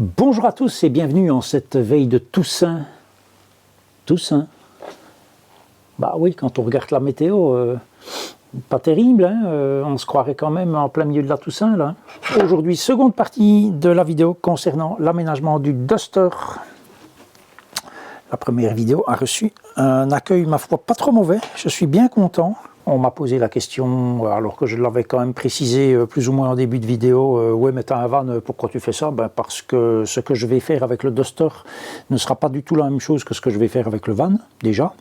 Bonjour à tous et bienvenue en cette veille de Toussaint. Toussaint. Bah oui, quand on regarde la météo, pas terrible, hein, on se croirait quand même en plein milieu de la Toussaint là. Aujourd'hui, seconde partie de la vidéo concernant l'aménagement du Duster. La première vidéo a reçu un accueil, ma foi, pas trop mauvais, je suis bien content. On m'a posé la question, alors que je l'avais quand même précisé plus ou moins en début de vidéo, ouais mais t'as un van, pourquoi tu fais ça? Ben parce que ce que je vais faire avec le Duster ne sera pas du tout la même chose que ce que je vais faire avec le van, déjà.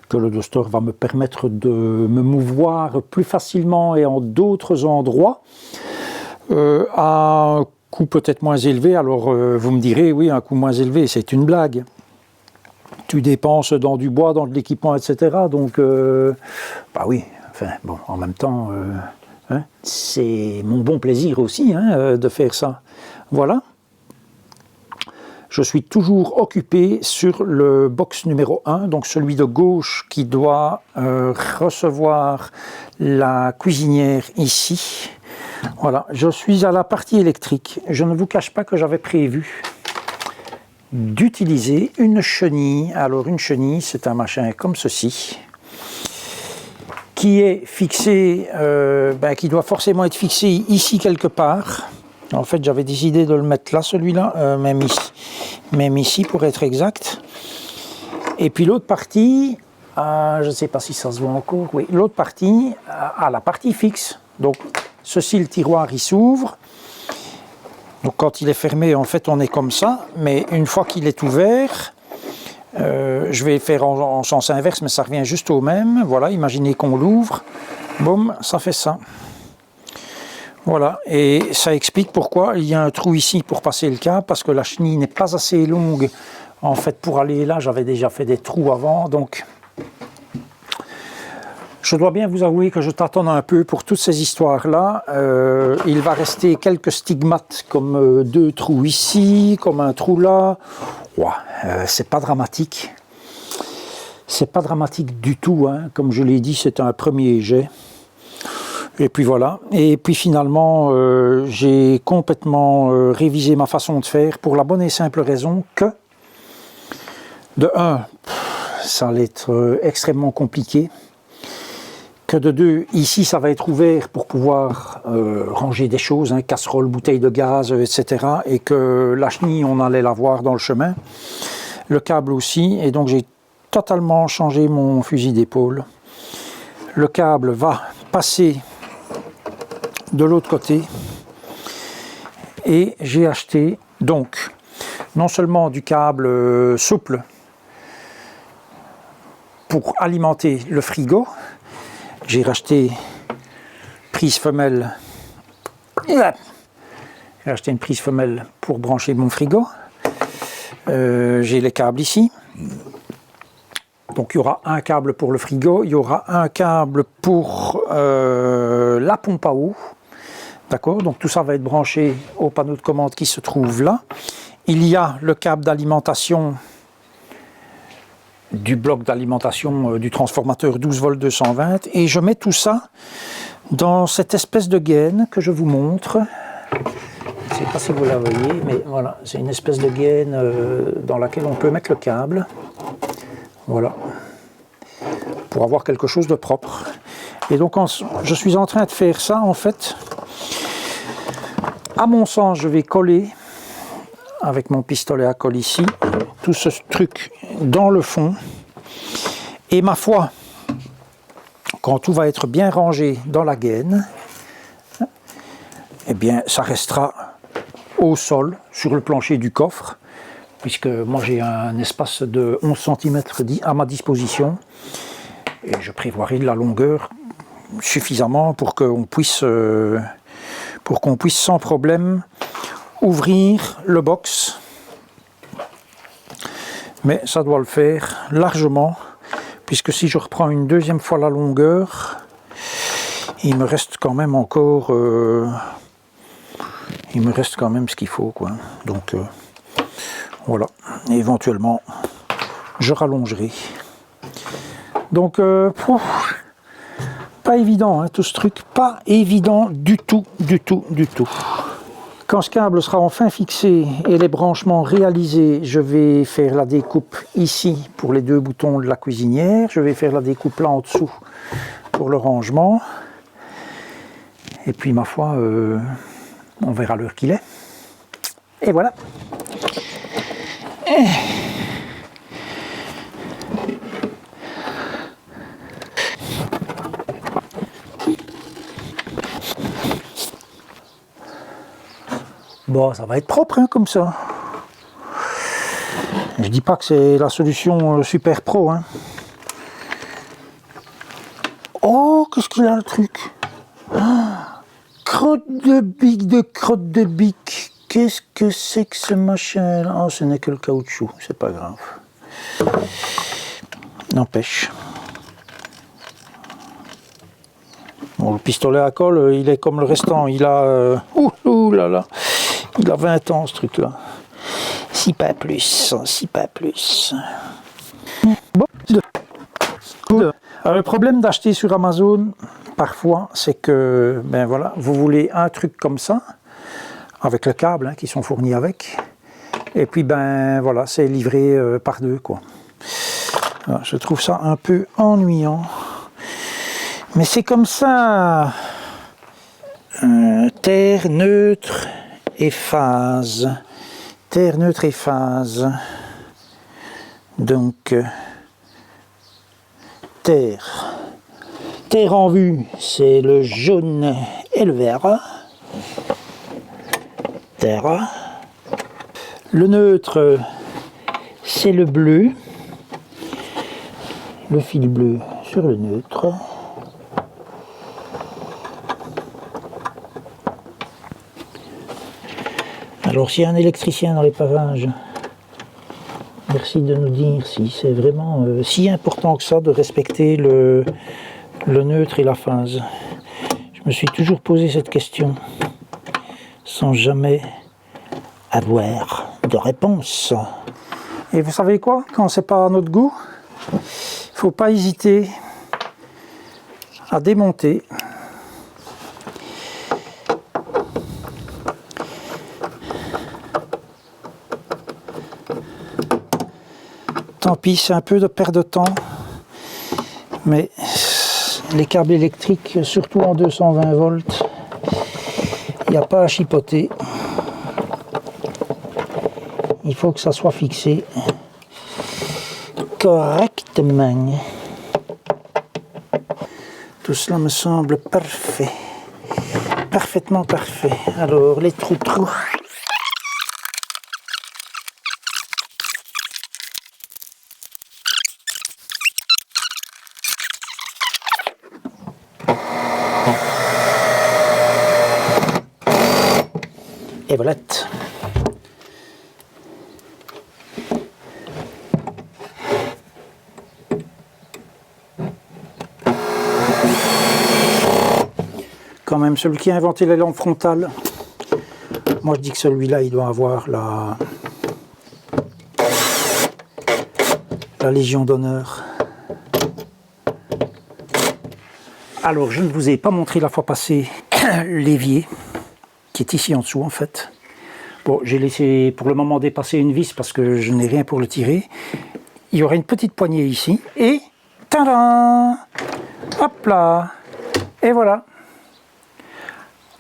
Que le Duster va me permettre de me mouvoir plus facilement et en d'autres endroits, à un coût peut-être moins élevé. Alors vous me direz, oui, un coût moins élevé, c'est une blague. Tu dépenses dans du bois, dans de l'équipement, etc. Donc, bah oui, enfin, bon, en même temps, hein, c'est mon bon plaisir aussi hein, de faire ça. Voilà. Je suis toujours occupé sur le box numéro 1, donc celui de gauche qui doit recevoir la cuisinière ici. Voilà, je suis à la partie électrique. Je ne vous cache pas que j'avais prévu d'utiliser une chenille. Alors une chenille, c'est un machin comme ceci, qui est fixé, qui doit forcément être fixé ici quelque part. En fait, j'avais décidé de le mettre là, celui-là, même ici pour être exact. Et puis l'autre partie, je ne sais pas si ça se voit encore, oui, l'autre partie a la partie fixe. Donc ceci, le tiroir, il s'ouvre. Donc quand il est fermé, en fait, on est comme ça, mais une fois qu'il est ouvert, je vais faire en sens inverse, mais ça revient juste au même. Voilà, imaginez qu'on l'ouvre, boum, ça fait ça. Voilà, et ça explique pourquoi il y a un trou ici pour passer le câble, parce que la chenille n'est pas assez longue. En fait, pour aller là, j'avais déjà fait des trous avant, donc je dois bien vous avouer que je tâtonne un peu pour toutes ces histoires-là. Il va rester quelques stigmates, comme deux trous ici, comme un trou là. Ouais, c'est pas dramatique. C'est pas dramatique du tout, hein. Comme je l'ai dit, c'est un premier jet. Et puis voilà. Et puis finalement, j'ai complètement révisé ma façon de faire pour la bonne et simple raison que, de 1, ça allait être extrêmement compliqué. Que de 2, ici ça va être ouvert pour pouvoir ranger des choses, hein, casseroles, bouteilles de gaz, etc. Et que la chenille, on allait la voir dans le chemin. Le câble aussi, et donc j'ai totalement changé mon fusil d'épaule. Le câble va passer de l'autre côté. Et j'ai acheté donc non seulement du câble souple pour alimenter le frigo. J'ai racheté prise femelle. J'ai acheté une prise femelle pour brancher mon frigo. J'ai les câbles ici. Donc il y aura un câble pour le frigo, il y aura un câble pour la pompe à eau. D'accord, donc tout ça va être branché au panneau de commande qui se trouve là. Il y a le câble d'alimentation du bloc d'alimentation du transformateur 12 volts 220 et je mets tout ça dans cette espèce de gaine que je vous montre. Je ne sais pas si vous la voyez, mais voilà, c'est une espèce de gaine dans laquelle on peut mettre le câble. Voilà, pour avoir quelque chose de propre. Et donc je suis en train de faire ça en fait. À mon sens, je vais coller avec mon pistolet à colle ici, tout ce truc dans le fond. Et ma foi, quand tout va être bien rangé dans la gaine, eh bien ça restera au sol, sur le plancher du coffre, puisque moi j'ai un espace de 11 cm à ma disposition, et je prévoirai de la longueur suffisamment pour qu'on puisse sans problème ouvrir le box, mais ça doit le faire largement, puisque si je reprends une deuxième fois la longueur, il me reste quand même encore ce qu'il faut, quoi. Donc voilà, et éventuellement je rallongerai. Donc pas évident hein, tout ce truc, pas évident du tout. Quand ce câble sera enfin fixé et les branchements réalisés, je vais faire la découpe ici pour les 2 boutons de la cuisinière. Je vais faire la découpe là en dessous pour le rangement. Et puis ma foi, on verra l'heure qu'il est. Et voilà. Bon, ça va être propre hein, comme ça. Je dis pas que c'est la solution super pro. Hein. Oh, qu'est-ce qu'il a le truc? Crotte de bique de crotte de bique. Qu'est-ce que c'est que ce machin là? Oh, ce n'est que le caoutchouc, c'est pas grave. N'empêche. Bon, le pistolet à colle, il est comme le restant. Il a... ouh là là. Il a 20 ans ce truc là. Si pas plus, si pas plus. Bon. Alors, le problème d'acheter sur Amazon, parfois, c'est que, ben voilà, vous voulez un truc comme ça, avec le câble hein, qui sont fournis avec, et puis ben voilà, c'est livré par 2 quoi. Alors, je trouve ça un peu ennuyant, mais c'est comme ça. Terre neutre et phase. Terre neutre et phase. Donc terre. Terre en vue, c'est le jaune et le vert. Terre. Le neutre, c'est le bleu. Le fil bleu sur le neutre. Alors s'il y a un électricien dans les parages, merci de nous dire si c'est vraiment si important que ça de respecter le neutre et la phase. Je me suis toujours posé cette question sans jamais avoir de réponse. Et vous savez quoi? Quand c'est pas à notre goût, il ne faut pas hésiter à démonter. Tant pis, c'est un peu de perte de temps, mais les câbles électriques, surtout en 220 volts, il n'y a pas à chipoter. Il faut que ça soit fixé correctement. Tout cela me semble parfait, parfaitement parfait. Alors, les trous. Et voilà. Quand même, celui qui a inventé les lampes frontales, moi je dis que celui-là, il doit avoir la Légion d'honneur. Alors, je ne vous ai pas montré la fois passée l'évier, qui est ici en dessous en fait. Bon, j'ai laissé pour le moment dépasser une vis parce que je n'ai rien pour le tirer. Il y aura une petite poignée ici et tadam! Hop là! Et voilà.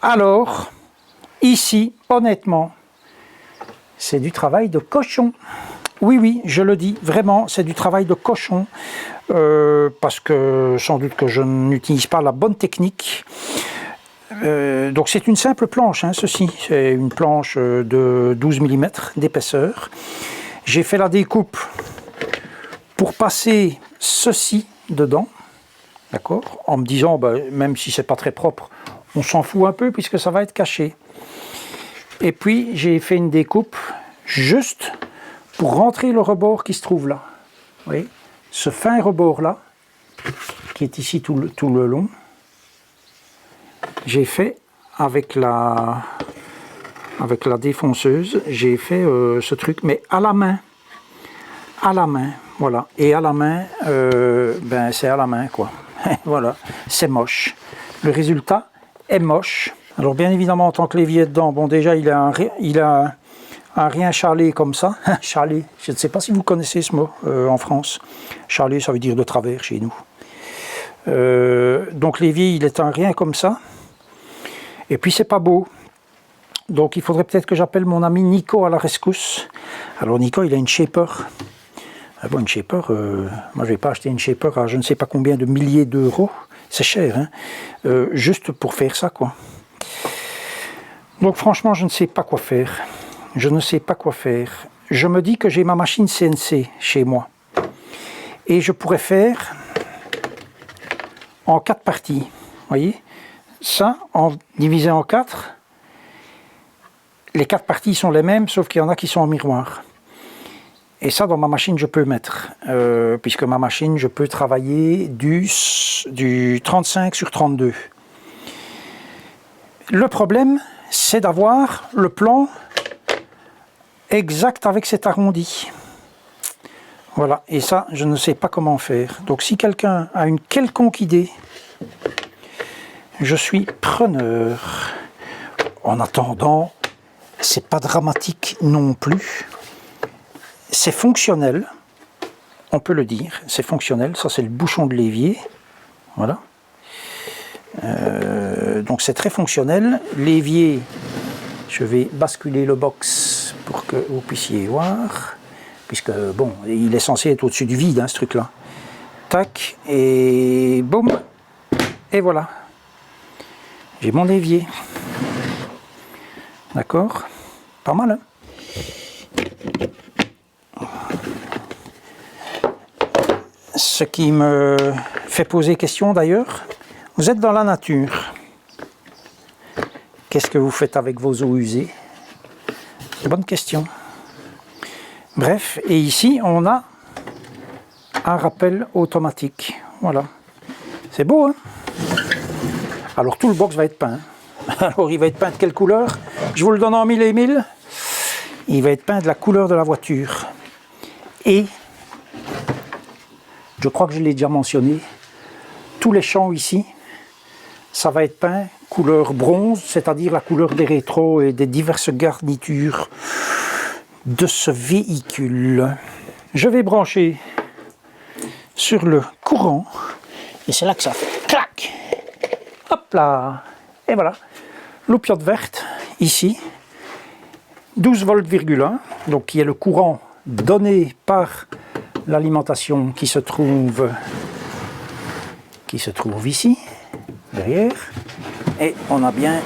Alors, ici, honnêtement, c'est du travail de cochon. Oui, oui, je le dis, vraiment, c'est du travail de cochon. Parce que sans doute que je n'utilise pas la bonne technique. Donc c'est une simple planche, hein, ceci. C'est une planche de 12 mm d'épaisseur. J'ai fait la découpe pour passer ceci dedans. D'accord? En me disant, ben, même si c'est pas très propre, on s'en fout un peu puisque ça va être caché. Et puis j'ai fait une découpe juste pour rentrer le rebord qui se trouve là. Vous voyez? Ce fin rebord là, qui est ici tout le long, j'ai fait avec la défonceuse, j'ai fait ce truc, mais à la main, voilà. Et à la main, ben c'est à la main quoi. Voilà, c'est moche. Le résultat est moche. Alors bien évidemment, en tant que l'évier dedans, bon déjà il a un rien charlé comme ça. Charlé, je ne sais pas si vous connaissez ce mot en France. Charlé, ça veut dire de travers chez nous. Donc l'évier, il est un rien comme ça. Et puis c'est pas beau. Donc il faudrait peut-être que j'appelle mon ami Nico à la rescousse. Alors Nico, il a une shaper. Ah bon, une shaper, moi je vais pas acheter une shaper à je ne sais pas combien de milliers d'euros. C'est cher, hein. Juste pour faire ça, quoi. Donc franchement, je ne sais pas quoi faire. Je ne sais pas quoi faire. Je me dis que j'ai ma machine CNC chez moi. Et je pourrais faire en 4 parties. Vous voyez? Ça, divisé en 4. Les 4 parties sont les mêmes, sauf qu'il y en a qui sont en miroir. Et ça, dans ma machine, je peux mettre. Puisque ma machine, je peux travailler du 35 sur 32. Le problème, c'est d'avoir le plan exact avec cet arrondi. Voilà, et ça, je ne sais pas comment faire. Donc si quelqu'un a une quelconque idée, je suis preneur. En attendant, c'est pas dramatique non plus. C'est fonctionnel, on peut le dire, c'est fonctionnel. Ça, c'est le bouchon de l'évier. Voilà. Donc c'est très fonctionnel. L'évier, je vais basculer le box pour que vous puissiez voir. Puisque, bon, il est censé être au-dessus du vide, hein, ce truc-là. Tac, et boum, et voilà. J'ai mon évier. D'accord? Pas mal, hein? Ce qui me fait poser question, d'ailleurs, vous êtes dans la nature. Qu'est-ce que vous faites avec vos eaux usées? Bonne question. Bref, et ici, on a un rappel automatique. Voilà. C'est beau, hein? Alors, tout le box va être peint. Alors, il va être peint de quelle couleur? Je vous le donne en mille et mille. Il va être peint de la couleur de la voiture. Et, je crois que je l'ai déjà mentionné, tous les champs ici, ça va être peint couleur bronze, c'est-à-dire la couleur des rétros et des diverses garnitures de ce véhicule. Je vais brancher sur le courant et c'est là que ça fait clac. Hop là. Et voilà. Loupiote verte ici. 12 volts,1, donc qui est le courant donné par l'alimentation qui se trouve ici, derrière. Et on a bien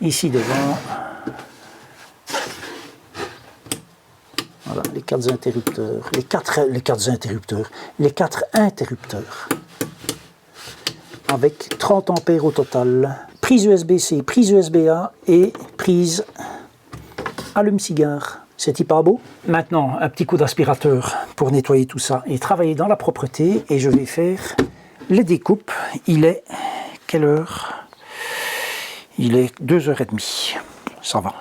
ici devant. Voilà, les 4 interrupteurs, les quatre interrupteurs, avec 30 ampères au total, prise USB-C, prise USB-A et prise allume-cigare. C'est pas beau? Maintenant, un petit coup d'aspirateur pour nettoyer tout ça et travailler dans la propreté, et je vais faire les découpes. Il est quelle heure? Il est 2h30, ça va.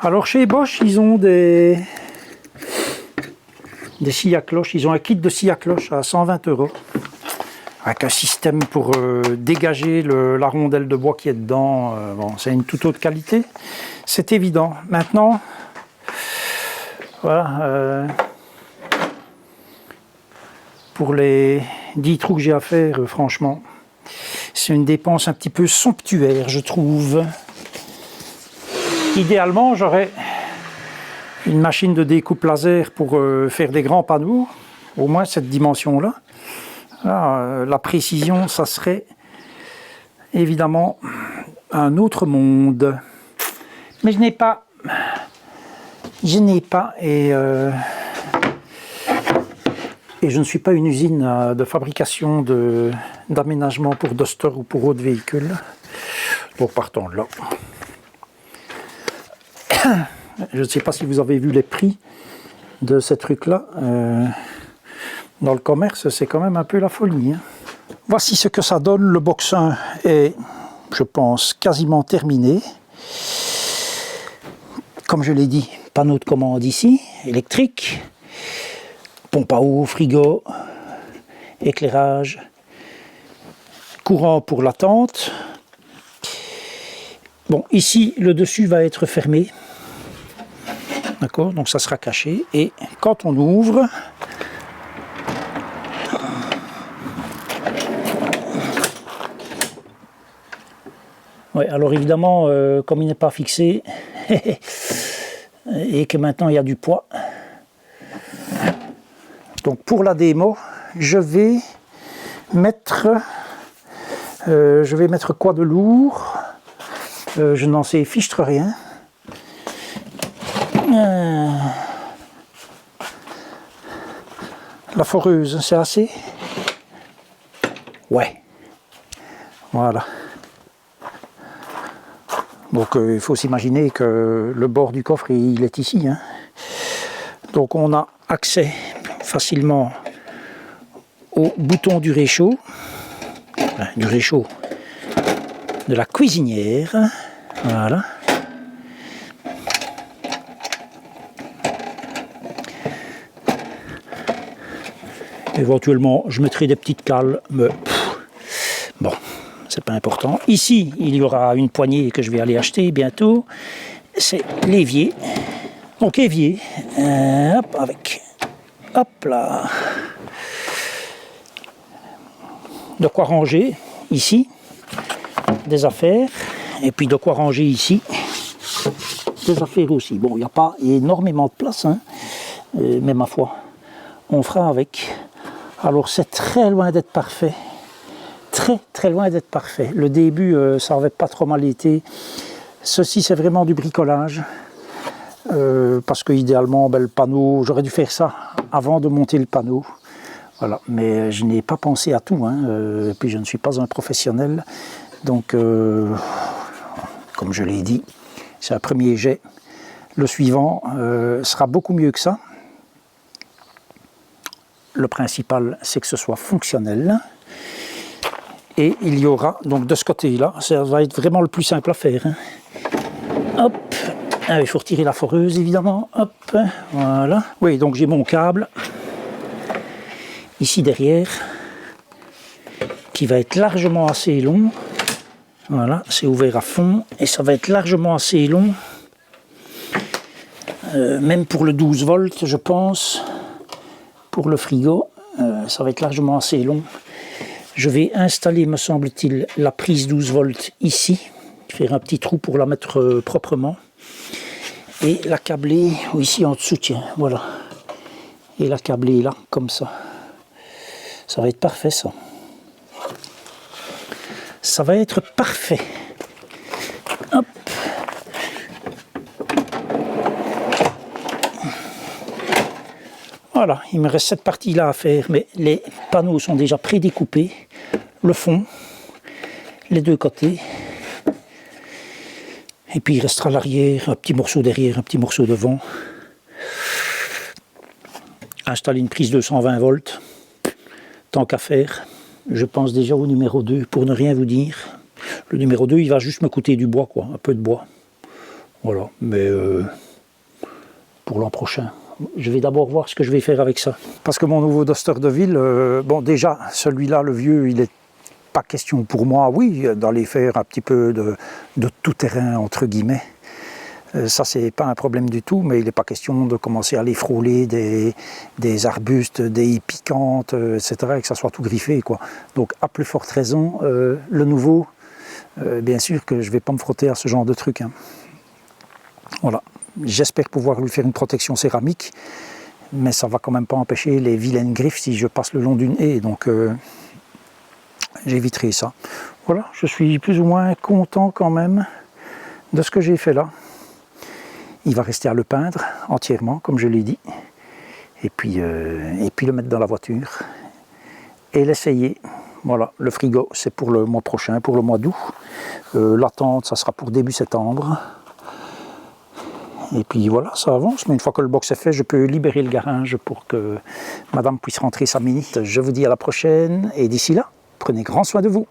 Alors chez Bosch, ils ont des des scies à cloche. Ils ont un kit de scies à cloche à 120 €. Avec un système pour dégager la rondelle de bois qui est dedans. Bon, c'est une toute autre qualité. C'est évident. Maintenant, voilà. Pour les 10 trous que j'ai à faire, franchement, c'est une dépense un petit peu somptuaire, je trouve. Idéalement, j'aurais une machine de découpe laser pour faire des grands panneaux, au moins cette dimension-là. La précision, ça serait évidemment un autre monde. Mais je n'ai pas et je ne suis pas une usine de fabrication d'aménagement pour Duster ou pour autres véhicules. Donc partons de là. Je ne sais pas si vous avez vu les prix de ces trucs-là. Dans le commerce, c'est quand même un peu la folie. Hein. Voici ce que ça donne. Le box 1 est, je pense, quasiment terminé. Comme je l'ai dit, panneau de commande ici, électrique. Pompe à eau, frigo, éclairage, courant pour la tente. Bon, ici, le dessus va être fermé. D'accord, donc ça sera caché. Et quand on ouvre, ouais, alors évidemment, comme il n'est pas fixé, et que maintenant il y a du poids, donc pour la démo, je vais mettre quoi de lourd? Je n'en sais fichtre rien. La foreuse, c'est assez? Ouais. Voilà. Donc il faut s'imaginer que le bord du coffre, il est ici. Hein. Donc on a accès facilement au bouton du réchaud, de la cuisinière. Voilà. Éventuellement, je mettrai des petites cales, mais bon, c'est pas important. Ici, il y aura une poignée que je vais aller acheter bientôt. C'est l'évier. Donc évier, hop, avec, hop là. De quoi ranger ici des affaires, et puis de quoi ranger ici des affaires aussi. Bon, il n'y a pas énormément de place, hein, mais ma foi, on fera avec. Alors c'est très loin d'être parfait, très loin d'être parfait. Le début, ça n'avait pas trop mal été. Ceci, c'est vraiment du bricolage, parce que idéalement, ben, le panneau, j'aurais dû faire ça avant de monter le panneau. Voilà, mais je n'ai pas pensé à tout, hein, et puis je ne suis pas un professionnel, donc comme je l'ai dit, c'est un premier jet. Le suivant sera beaucoup mieux que ça. Le principal, c'est que ce soit fonctionnel. Et il y aura, donc de ce côté-là, ça va être vraiment le plus simple à faire. Hein. Hop, ah, il faut retirer la foreuse évidemment. Hop, voilà. Oui, donc j'ai mon câble ici derrière, qui va être largement assez long. Voilà, c'est ouvert à fond et ça va être largement assez long. Même pour le 12 volts, je pense. Pour le frigo, ça va être largement assez long. Je vais installer, me semble-t-il, la prise 12 volts ici, faire un petit trou pour la mettre proprement, et la câbler ici en dessous, tiens, voilà, et la câbler là, comme ça. Ça va être parfait, ça. Ça va être parfait. Hop. Voilà, il me reste cette partie-là à faire, mais les panneaux sont déjà prédécoupés. Le fond, les deux côtés. Et puis il restera l'arrière, un petit morceau derrière, un petit morceau devant. Installer une prise 220 volts. Tant qu'à faire, je pense déjà au numéro 2, pour ne rien vous dire. Le numéro 2, il va juste me coûter du bois, quoi, un peu de bois. Voilà, mais pour l'an prochain. je vais d'abord voir ce que je vais faire avec ça. Parce que mon nouveau Duster de ville, bon déjà, celui-là, le vieux, il est pas question pour moi, oui, d'aller faire un petit peu de tout-terrain, entre guillemets. Ça, c'est pas un problème du tout, mais il n'est pas question de commencer à aller frôler des arbustes, des piquantes, etc., et que ça soit tout griffé, quoi. Donc, à plus forte raison, le nouveau, bien sûr que je ne vais pas me frotter à ce genre de truc, hein. Voilà. J'espère pouvoir lui faire une protection céramique, mais ça ne va quand même pas empêcher les vilaines griffes si je passe le long d'une haie, donc j'éviterai ça. Voilà, je suis plus ou moins content quand même de ce que j'ai fait là. Il va rester à le peindre entièrement, comme je l'ai dit, et puis le mettre dans la voiture et l'essayer. Voilà, le frigo, c'est pour le mois prochain, pour le mois d'août. La tente, ça sera pour début septembre. Et puis voilà, ça avance, mais une fois que le box est fait, je peux libérer le garage pour que madame puisse rentrer sa Mini. Je vous dis à la prochaine, et d'ici là, prenez grand soin de vous.